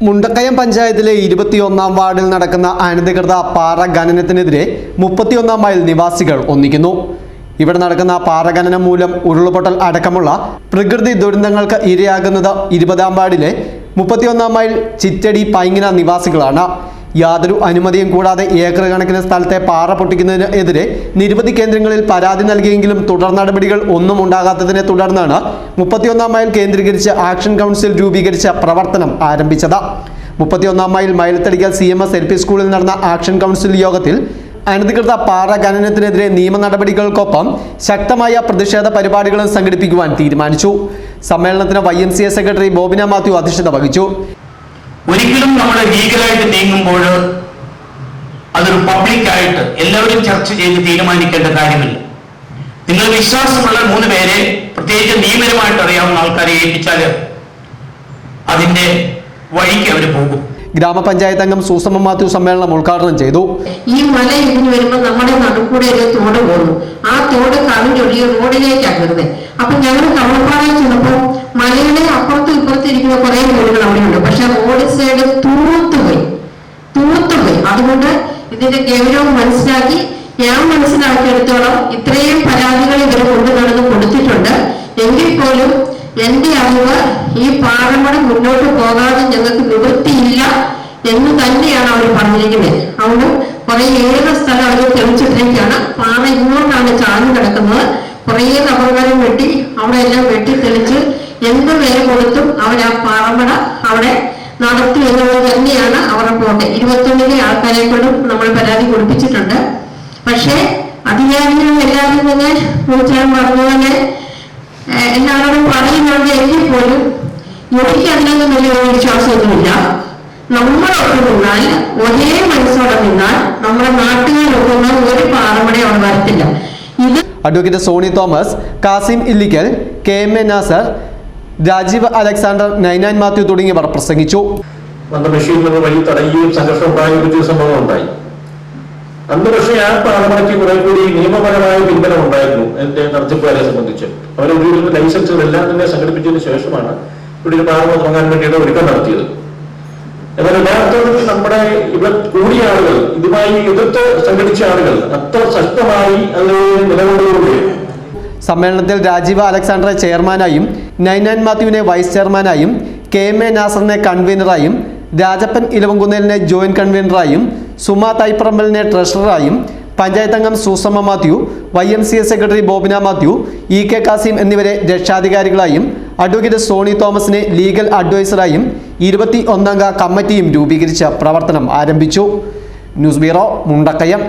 മുണ്ടക്കയം പഞ്ചായത്തിലെ 21-ാം വാർഡിൽ നടക്കുന്ന അനധികൃത പാറ ഖനനത്തിനെതിരെ 31-ാം മൈൽ നിവാസികൾ ഒന്നിക്കുന്നു. ഇവിടെ നടക്കുന്ന പാറ ഖനനം മൂലം ഉരുൾപൊട്ടൽ അടക്കമുള്ള പ്രകൃതി ദുരന്തങ്ങൾക്ക് ഇരയാകുന്നത് 20-ാം വാർഡിലെ 31-ാം മൈൽ ചിറ്റടി പൈങ്ങിന നിവാസികളാണ്. യാതൊരു അനുമതിയും കൂടാതെ ഏക്കർ കണക്കിന് സ്ഥലത്തെ പാറ പൊട്ടിക്കുന്നതിനെതിരെ നിരവധി കേന്ദ്രങ്ങളിൽ പരാതി നൽകിയെങ്കിലും തുടർ നടപടികൾ ഒന്നും ഉണ്ടാകാത്തതിനെ തുടർന്നാണ് 31-ാം മൈൽ കേന്ദ്രീകരിച്ച് ആക്ഷൻ കൗൺസിൽ രൂപീകരിച്ച പ്രവർത്തനം ആരംഭിച്ചത്. 31-ാം മൈൽ മൈലത്തടിക്കൽ CMS LP സ്കൂളിൽ നടന്ന ആക്ഷൻ കൗൺസിൽ യോഗത്തിൽ അനധികൃത പാറ ഖനനത്തിനെതിരെ നിയമ നടപടികൾക്കൊപ്പം ശക്തമായ പ്രതിഷേധ പരിപാടികളും സംഘടിപ്പിക്കുവാൻ തീരുമാനിച്ചു. സമ്മേളനത്തിന് YMCA സെക്രട്ടറി ബോബിന മാത്യു അധ്യക്ഷത വഹിച്ചു. ഒരിക്കലും നമ്മൾ ലീഗലായിട്ട് നീങ്ങുമ്പോൾ അതൊരു പബ്ലിക്കായിട്ട് എല്ലാവരും ചർച്ച ചെയ്ത് തീരുമാനിക്കേണ്ട കാര്യമില്ല. നിങ്ങൾ വിശ്വാസമുള്ള 3 പേരെ പ്രത്യേകിച്ച് നിയമപരമായിട്ട് അറിയാവുന്ന ആൾക്കാരെ ഏൽപ്പിച്ചാൽ അതിന്റെ വഴിക്ക് അവർ പോകും. ഗ്രാമപഞ്ചായത്ത് അംഗം സൂസമ്മ മാത്യു സമ്മേളനം ഉദ്ഘാടനം ചെയ്തു. ഈ മല ഇതിന് വരുമ്പോൾ നമ്മുടെ നടുക്കൂടെ ഒരു തോട് പോകുന്നു. ആ തോട് കവിഞ്ഞൊഴുകി റോഡിലേക്കാണ് വരുന്നത്. അപ്പൊ ഞങ്ങൾ കവളപ്പാറയിൽ ചെന്നപ്പോൾ മലയുടെ അപ്പുറത്തും ഇപ്പുറത്തും ഇരിക്കുന്ന കുറെ വീടുകൾ അവിടെയുണ്ട്. പക്ഷെ റോഡ് സൈഡ് തൂത്തുപോയി. അതുകൊണ്ട് ഇതിന്റെ ഗൗരവം മനസ്സിലാക്കി ഞാൻ മനസ്സിലാക്കിയെടുത്തോളം ഇത്രയും പരാതികൾ ഇവർ കൊണ്ടു നടന്ന് കൊടുത്തിട്ടുണ്ട്. എങ്കിൽ പോലും എന്റെ അറിവ് ഈ പാറമട മുന്നോട്ട് പോകാതെ ഞങ്ങൾക്ക് നിവൃത്തിയില്ല എന്ന് തന്നെയാണ് അവർ പറഞ്ഞിരിക്കുന്നത്. അതുകൊണ്ട് കുറെ ഏറെ സ്ഥലം അവർ തെളിച്ചിട്ടിരിക്കുകയാണ്. പാറ ഇങ്ങോട്ടാണ് ചാഞ്ഞു കിടക്കുന്നത്. കുറേ കബറുകാരും വെട്ടി അവിടെ എല്ലാം വെട്ടി തെളിച്ച് എന്ത് വില കൊടുത്തും അവർ ആ പാറമട അവിടെ നടത്തി എന്നുള്ളത് തന്നെയാണ് അവരുടെ പോട്ടെ. 21 ആൾക്കാരെ കൊണ്ടും നമ്മൾ പരാതി കൊടുപ്പിച്ചിട്ടുണ്ട്. പക്ഷേ അധികാരികളും എല്ലാവരും തന്നെ പൂച്ചാൻ പറഞ്ഞുപോലെ എല്ലാവരോടും പറയുന്നുണ്ട്. എങ്കിൽ പോലും എനിക്ക് അതിനൊന്നും വലിയ വിശ്വാസമൊന്നുമില്ല. നമ്മളൊക്കെ നിന്നാൽ ഒരേ മനസ്സോടെ നിന്നാൽ നമ്മുടെ നാട്ടുകാരൊക്കെ ഒരു പാറമട അവിടെ വരത്തില്ല. ഇത് അഡ്വക്കേറ്റ് സോണി തോമസ്, കാസിം ഇല്ലിക്കൽ, KM നാസർ, രാജീവ് അലക്സാണ്ടർ, നൈനാൻ മാത്യു തുടങ്ങിയവർ പ്രസംഗിച്ചു. വഴി തടയുകയും സംഘർഷം പ്രായോഗിച്ച സംഭവം ഉണ്ടായി. അന്ന് പക്ഷേ ആ പാറമടയ്ക്ക് കുറെ കൂടി നിയമപരമായ പിൻബലം ഉണ്ടായിരുന്നു എന്റെ നടത്തിപ്പുകാരെ സംബന്ധിച്ച്. അവരെ ഉപയോഗിക്കുന്ന ലൈസൻസുകളെല്ലാം തന്നെ സംഘടിപ്പിച്ചതിന് ശേഷമാണ് ഇവിടെ ഒരു പാറമ തുടങ്ങാൻ വേണ്ടിയിട്ട് ഒരുക്കം നടത്തിയത്. എന്നാൽ യഥാർത്ഥത്തിൽ നമ്മുടെ ഇവിടെ കൂടിയ ആളുകൾ, ഇതുമായി എതിർത്ത് സംഘടിച്ച ആളുകൾ അത്ര ശക്തമായി അത് നിലകൊണ്ടുകൊണ്ടിരുന്നു. സമ്മേളനത്തിൽ രാജീവ് അലക്സാണ്ടറെ ചെയർമാനായും നൈനാൻ മാത്യുവിനെ വൈസ് ചെയർമാനായും KM നാസറിനെ കൺവീനറായും രാജപ്പൻ ഇലവങ്കുന്നേലിനെ ജോയിന്റ് കൺവീനറായും സുമ തൈപ്പറമ്പലിനെ ട്രഷററായും പഞ്ചായത്ത് അംഗം Susamma Mathew, YMCA secretary Bobina Mathew, EK Kasim എന്നിവരെ രക്ഷാധികാരികളായും അഡ്വക്കേറ്റ് സോണി തോമസിനെ ലീഗൽ അഡ്വൈസറായും 21 അംഗ കമ്മിറ്റിയും രൂപീകരിച്ച പ്രവർത്തനം ആരംഭിച്ചു. News bureau, Mundakayam.